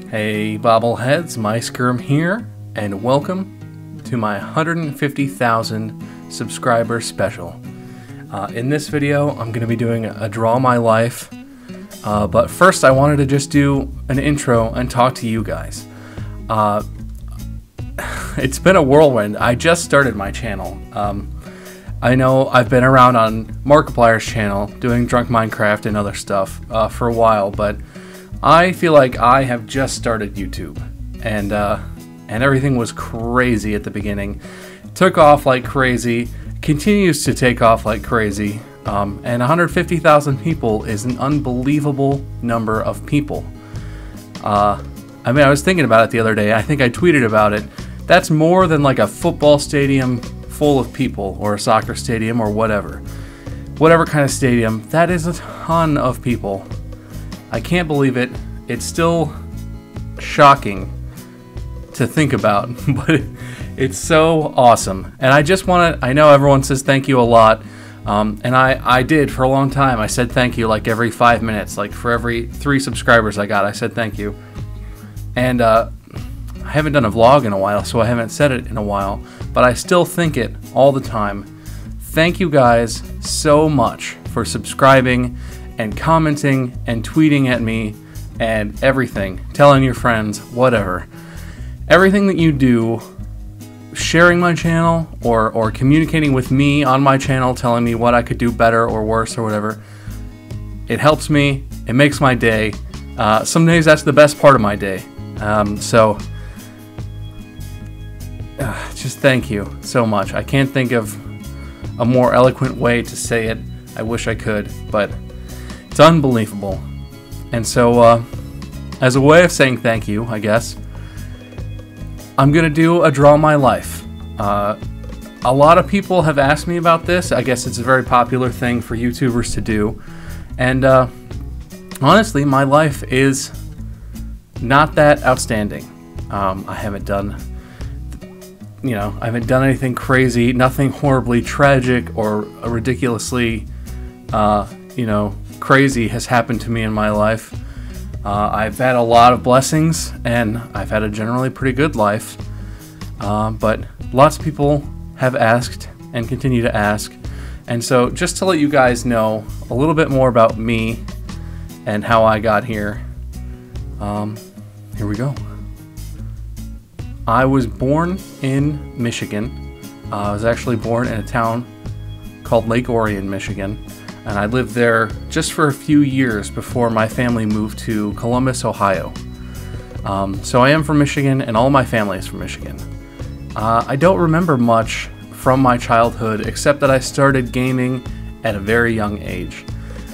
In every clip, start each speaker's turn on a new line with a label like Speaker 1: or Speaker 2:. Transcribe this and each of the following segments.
Speaker 1: Hey bobbleheads, MySkirm here, and welcome to my 150,000 subscriber special. In this video, I'm going to be doing a Draw My Life, but first I wanted to just do an intro and talk to you guys. It's been a whirlwind. I just started my channel. I know I've been around on Markiplier's channel doing Drunk Minecraft and other stuff for a while, but I feel like I have just started YouTube, and everything was crazy at the beginning. It took off like crazy, continues to take off like crazy, and 150,000 people is an unbelievable number of people. I mean, I was thinking about it the other day. I think I tweeted about it. That's more than like a football stadium full of people, or a soccer stadium, or whatever kind of stadium. That is a ton of people. I can't believe it. It's still shocking to think about, but it's so awesome. And I just want to, I know everyone says thank you a lot, and I did for a long time. I said thank you like every 5 minutes, like for every 3 subscribers I got, I said thank you. And I haven't done a vlog in a while, so I haven't said it in a while, but I still think it all the time. Thank you guys so much for subscribing and commenting and tweeting at me and everything, telling your friends, whatever. Everything that you do, sharing my channel or communicating with me on my channel, telling me what I could do better or worse or whatever, it helps me, it makes my day. Some days that's the best part of my day. So just thank you so much. I can't think of a more eloquent way to say it. I wish I could, but it's unbelievable. And so, as a way of saying thank you, I guess, I'm gonna do a Draw My Life. A lot of people have asked me about this. I guess it's a very popular thing for YouTubers to do. And honestly, my life is not that outstanding. I haven't done, I haven't done anything crazy, nothing horribly tragic or ridiculously, crazy has happened to me in my life. I've had a lot of blessings, and I've had a generally pretty good life, but lots of people have asked and continue to ask, and so just to let you guys know a little bit more about me and how I got here, here we go. I was born in Michigan. I was actually born in a town called Lake Orion, Michigan. And I lived there just for a few years before my family moved to Columbus, Ohio. So I am from Michigan, and all my family is from Michigan. I don't remember much from my childhood, except that I started gaming at a very young age.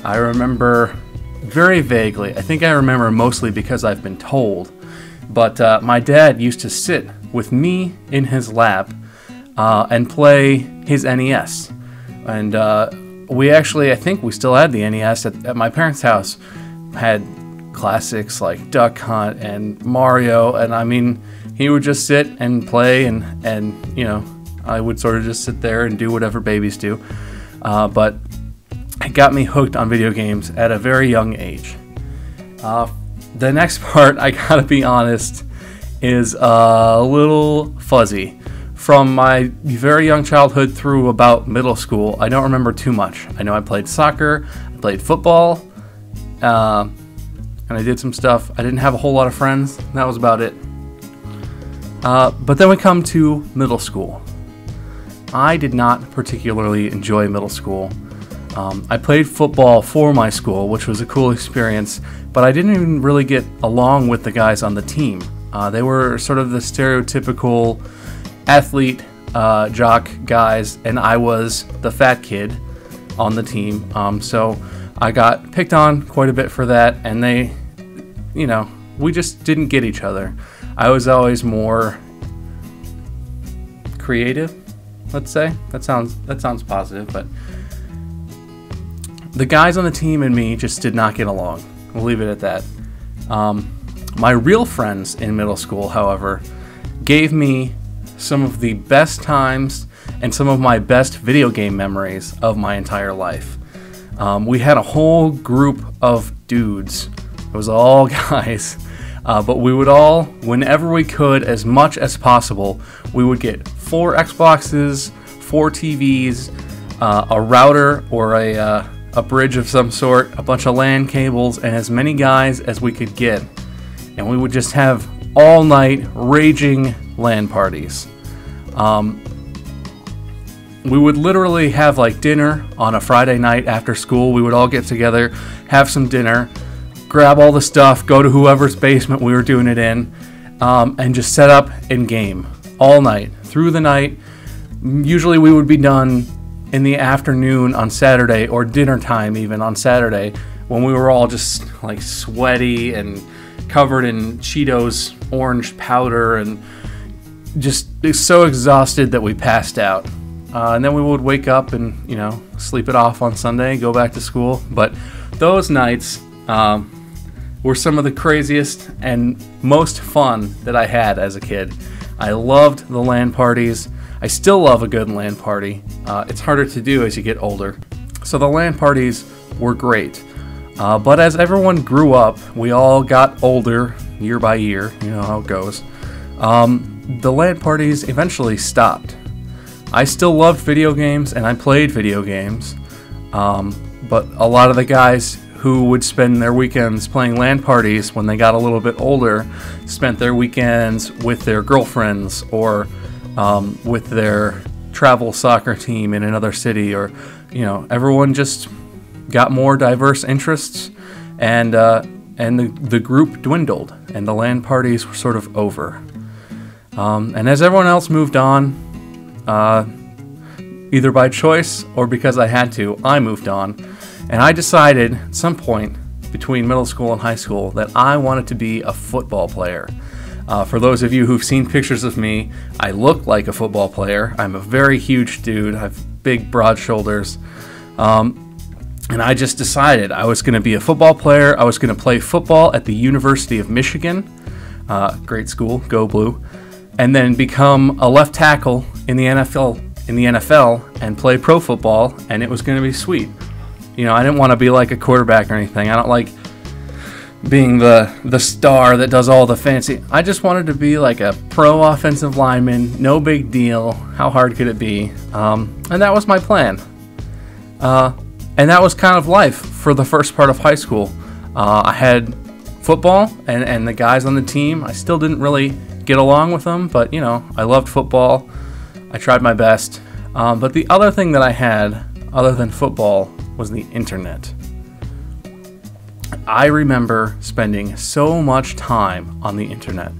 Speaker 1: I remember very vaguely. I think I remember mostly because I've been told. But my dad used to sit with me in his lap and play his NES. And we actually, I think we still had the NES at my parents' house. Had classics like Duck Hunt and Mario, and I mean, he would just sit and play, and I would sort of just sit there and do whatever babies do. But it got me hooked on video games at a very young age. The next part, I gotta be honest, is a little fuzzy. From my very young childhood through about middle school, I don't remember too much. I know I played soccer, I played football, and I did some stuff. I didn't have a whole lot of friends. That was about it. But then we come to middle school. I did not particularly enjoy middle school. I played football for my school, which was a cool experience, but I didn't even really get along with the guys on the team. They were sort of the stereotypical athlete, jock guys, and I was the fat kid on the team. So I got picked on quite a bit for that, and they, we just didn't get each other. I was always more creative, let's say. That sounds positive, but the guys on the team and me just did not get along. We'll leave it at that. My real friends in middle school, however, gave me some of the best times and some of my best video game memories of my entire life. We had a whole group of dudes. It was all guys But we would all, whenever we could, as much as possible, we would get 4 Xboxes, 4 TVs, a router or a bridge of some sort, a bunch of LAN cables, and as many guys as we could get. And we would just have all night raging LAN parties. We would literally have like dinner on a Friday night after school. We would all get together, have some dinner, grab all the stuff, go to whoever's basement we were doing it in, and just set up and game all night, through the night. Usually we would be done in the afternoon on Saturday, or dinner time even on Saturday, when we were all just like sweaty and covered in Cheetos orange powder and just so exhausted that we passed out. And then we would wake up and, sleep it off on Sunday, go back to school. But those nights were some of the craziest and most fun that I had as a kid. I loved the LAN parties. I still love a good LAN party. It's harder to do as you get older. So the LAN parties were great. But as everyone grew up, we all got older year by year. You know how it goes. The LAN parties eventually stopped. I still loved video games and I played video games, but a lot of the guys who would spend their weekends playing LAN parties when they got a little bit older spent their weekends with their girlfriends or with their travel soccer team in another city, or everyone just got more diverse interests, and the group dwindled and the LAN parties were sort of over. And as everyone else moved on, either by choice or because I had to, I moved on, and I decided at some point between middle school and high school that I wanted to be a football player. For those of you who've seen pictures of me, I look like a football player. I'm a very huge dude. I have big, broad shoulders. And I just decided I was going to be a football player. I was going to play football at the University of Michigan. Great school, go blue. And then become a left tackle in the NFL and play pro football, and it was going to be sweet. I didn't want to be like a quarterback or anything. I don't like being the star that does all the fancy. I just wanted to be like a pro offensive lineman, no big deal. How hard could it be? And that was my plan. And that was kind of life for the first part of high school. I had football and the guys on the team. I still didn't really get along with them, but I loved football. I tried my best. But the other thing that I had, other than football, was the internet. I remember spending so much time on the internet.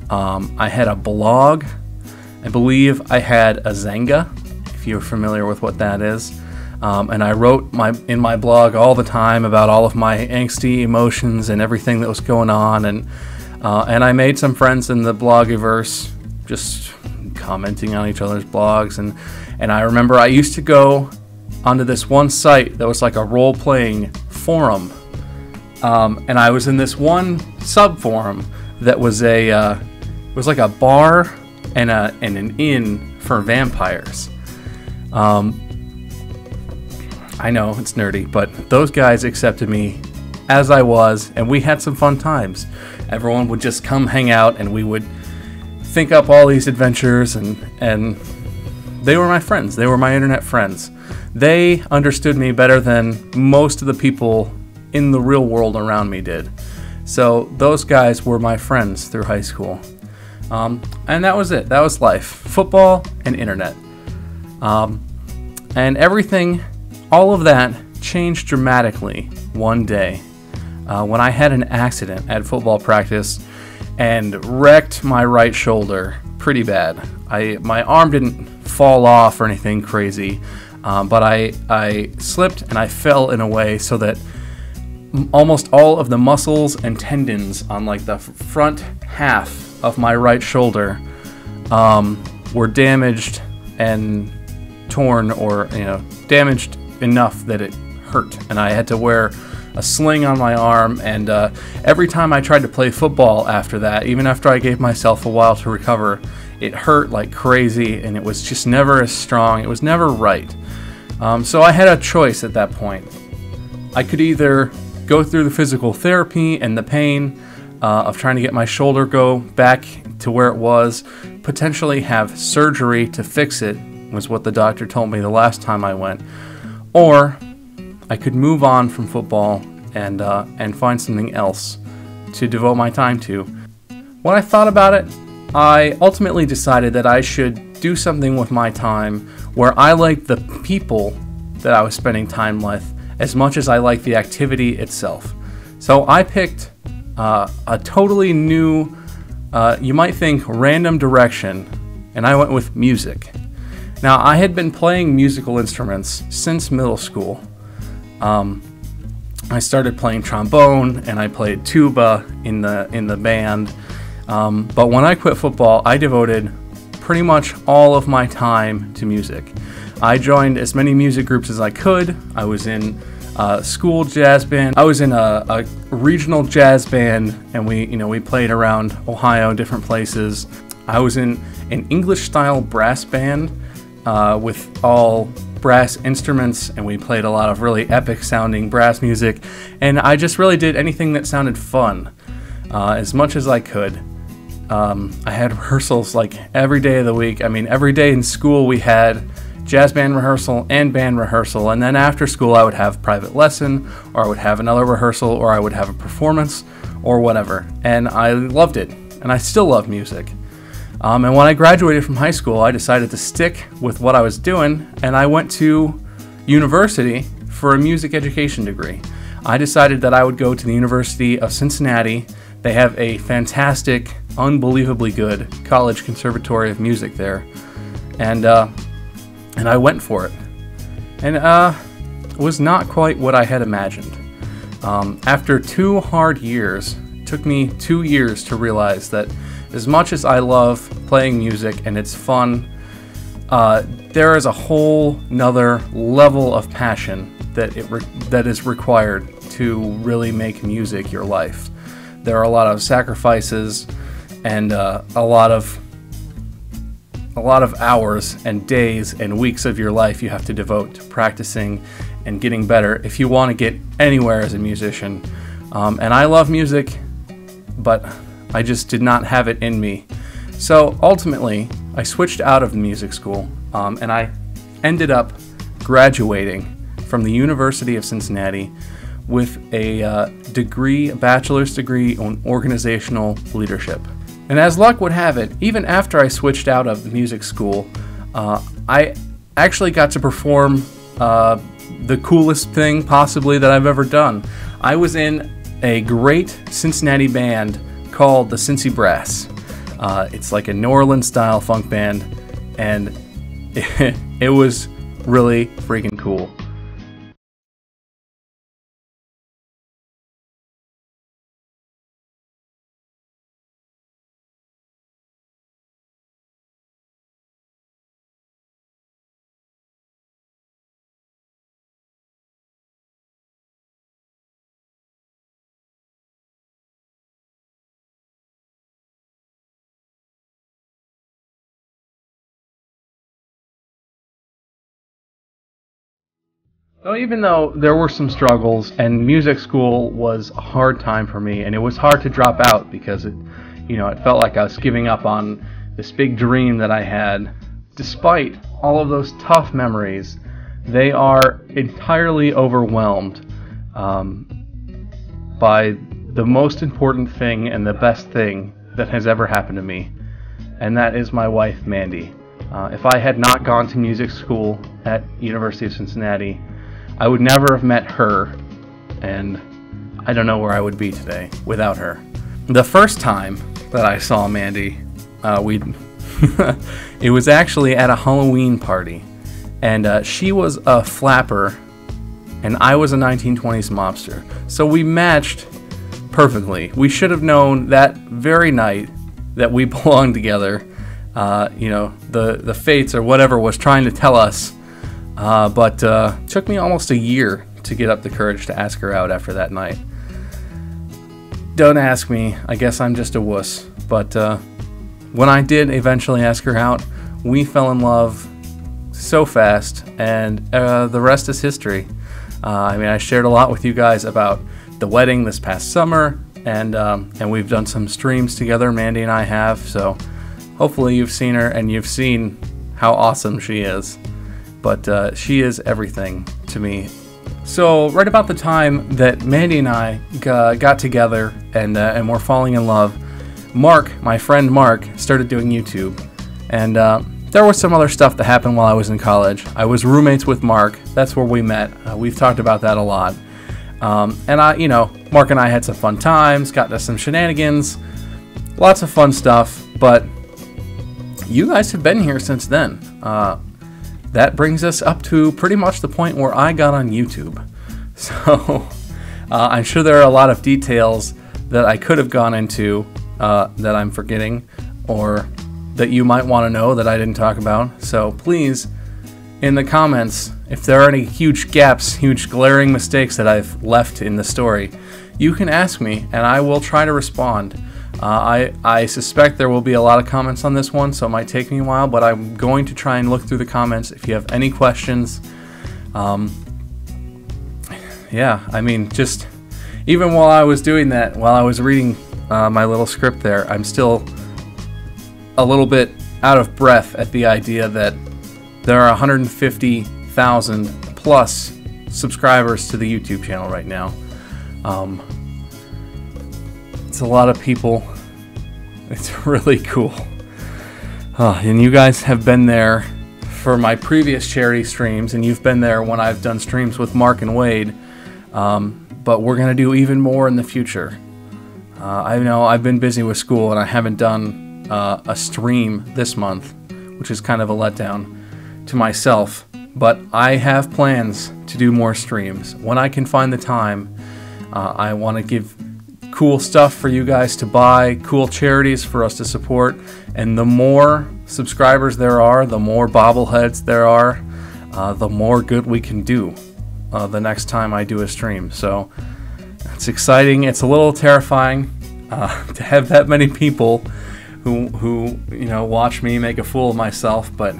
Speaker 1: I had a blog. I believe I had a Zanga, if you're familiar with what that is. And I wrote in my blog all the time about all of my angsty emotions and everything that was going on, and I made some friends in the blogiverse, just commenting on each other's blogs, and I remember I used to go onto this one site that was like a role-playing forum, and I was in this one sub-forum that was it was like a bar and an inn for vampires. I know, it's nerdy, but those guys accepted me as I was, and we had some fun times. Everyone would just come hang out, and we would think up all these adventures, and they were my friends. They were my internet friends. They understood me better than most of the people in the real world around me did. So those guys were my friends through high school. And that was it. That was life. Football and internet. And everything... all of that changed dramatically one day when I had an accident at football practice and wrecked my right shoulder pretty bad. My arm didn't fall off or anything crazy, but I slipped and I fell in a way so that almost all of the muscles and tendons on like the front half of my right shoulder were damaged and torn, or damaged enough that it hurt, and I had to wear a sling on my arm, and every time I tried to play football after that, even after I gave myself a while to recover, it hurt like crazy, and it was just never as strong. It was never right. So I had a choice at that point. I could either go through the physical therapy and the pain of trying to get my shoulder go back to where it was, potentially have surgery to fix it, was what the doctor told me the last time I went, or I could move on from football and find something else to devote my time to. When I thought about it, I ultimately decided that I should do something with my time where I liked the people that I was spending time with as much as I liked the activity itself. So I picked a totally new, you might think, random direction, and I went with music. Now, I had been playing musical instruments since middle school. I started playing trombone and I played tuba in the band. But when I quit football, I devoted pretty much all of my time to music. I joined as many music groups as I could. I was in a school jazz band. I was in a regional jazz band, and we played around Ohio, different places. I was in an English-style brass band with all brass instruments, and we played a lot of really epic-sounding brass music. And I just really did anything that sounded fun, as much as I could. I had rehearsals like every day of the week. I mean, every day in school we had jazz band rehearsal and band rehearsal, and then after school I would have private lesson, or I would have another rehearsal, or I would have a performance, or whatever. And I loved it, and I still love music. And when I graduated from high school, I decided to stick with what I was doing, and I went to university for a music education degree. I decided that I would go to the University of Cincinnati. They have a fantastic, unbelievably good college conservatory of music there, and I went for it. And it was not quite what I had imagined. After 2 hard years, it took me 2 years to realize that as much as I love playing music and it's fun, there is a whole nother level of passion that is required to really make music your life. There are a lot of sacrifices and a lot of hours and days and weeks of your life you have to devote to practicing and getting better if you want to get anywhere as a musician. And I love music, but I just did not have it in me. So ultimately, I switched out of music school, and I ended up graduating from the University of Cincinnati with a bachelor's degree in organizational leadership. And as luck would have it, even after I switched out of music school, I actually got to perform the coolest thing possibly that I've ever done. I was in a great Cincinnati band called the Cincy Brass. It's like a New Orleans style funk band, and it was really freaking cool. So even though there were some struggles, and music school was a hard time for me, and it was hard to drop out because it felt like I was giving up on this big dream that I had. Despite all of those tough memories, they are entirely overwhelmed by the most important thing and the best thing that has ever happened to me, and that is my wife, Mandy. If I had not gone to music school at University of Cincinnati, I would never have met her, and I don't know where I would be today without her. The first time that I saw Mandy, it was actually at a Halloween party, and she was a flapper, and I was a 1920s mobster. So we matched perfectly. We should have known that very night that we belonged together. The fates or whatever was trying to tell us. But it took me almost a year to get up the courage to ask her out after that night. Don't ask me, I guess I'm just a wuss. But when I did eventually ask her out, we fell in love so fast, and the rest is history. I shared a lot with you guys about the wedding this past summer, and we've done some streams together. Mandy and I have, so hopefully you've seen her and you've seen how awesome she is. But she is everything to me. So right about the time that Mandy and I got together and were falling in love, Mark, my friend Mark, started doing YouTube. And there was some other stuff that happened while I was in college. I was roommates with Mark. That's where we met. We've talked about that a lot. And Mark and I had some fun times, got into some shenanigans, lots of fun stuff. But you guys have been here since then. That brings us up to pretty much the point where I got on YouTube. So I'm sure there are a lot of details that I could have gone into that I'm forgetting, or that you might want to know that I didn't talk about. So please, in the comments, if there are any huge gaps, huge glaring mistakes that I've left in the story, you can ask me and I will try to respond. I suspect there will be a lot of comments on this one, so it might take me a while, but I'm going to try and look through the comments. If you have any questions, yeah, I mean, just even while I was doing that, while I was reading my little script there, I'm still a little bit out of breath at the idea that there are 150,000 plus subscribers to the YouTube channel right now. It's a lot of people. It's really cool. And you guys have been there for my previous charity streams, and you've been there when I've done streams with Mark and Wade. But we're going to do even more in the future. I know I've been busy with school and I haven't done a stream this month, which is kind of a letdown to myself. But I have plans to do more streams. When I can find the time, I want to give cool stuff for you guys to buy, cool charities for us to support, and the more subscribers there are, the more bobbleheads there are, the more good we can do the next time I do a stream. So it's exciting. It's a little terrifying to have that many people who watch me make a fool of myself, but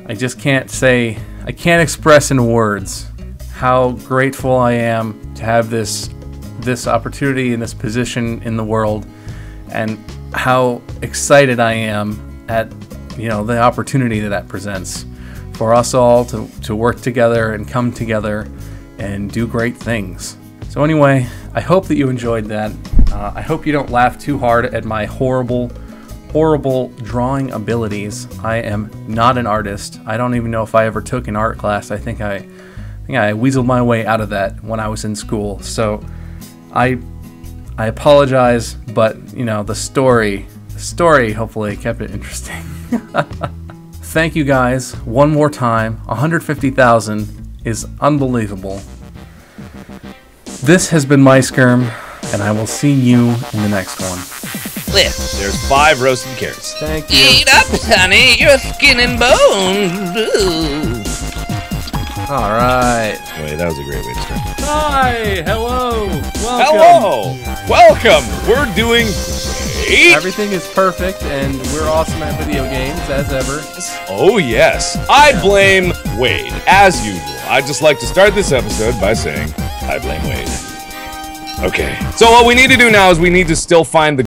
Speaker 1: I just can't say, I can't express in words how grateful I am to have this opportunity and this position in the world, and how excited I am at the opportunity that presents for us all to work together and come together and do great things. So anyway, I hope that you enjoyed that. I hope you don't laugh too hard at my horrible drawing abilities. I am not an artist. I don't even know if I ever took an art class. I think I weaseled my way out of that when I was in school. So I apologize, but the story hopefully kept it interesting. Thank you guys one more time. 150,000 is unbelievable. This has been MySkirm, and I will see you in the next one.
Speaker 2: There's 5 roasted carrots.
Speaker 1: Thank you.
Speaker 3: Eat up, honey, your skin and bones. Ooh.
Speaker 1: All right.
Speaker 2: Wait, that was a great way to start.
Speaker 1: Hi. Hello. Welcome.
Speaker 2: Hello. Welcome. We're doing great.
Speaker 1: Everything is perfect, and we're awesome at video games, as ever.
Speaker 2: Oh, yes. I blame Wade, as usual. I'd just like to start this episode by saying, I blame Wade. Okay. So what we need to do now is we need to still find the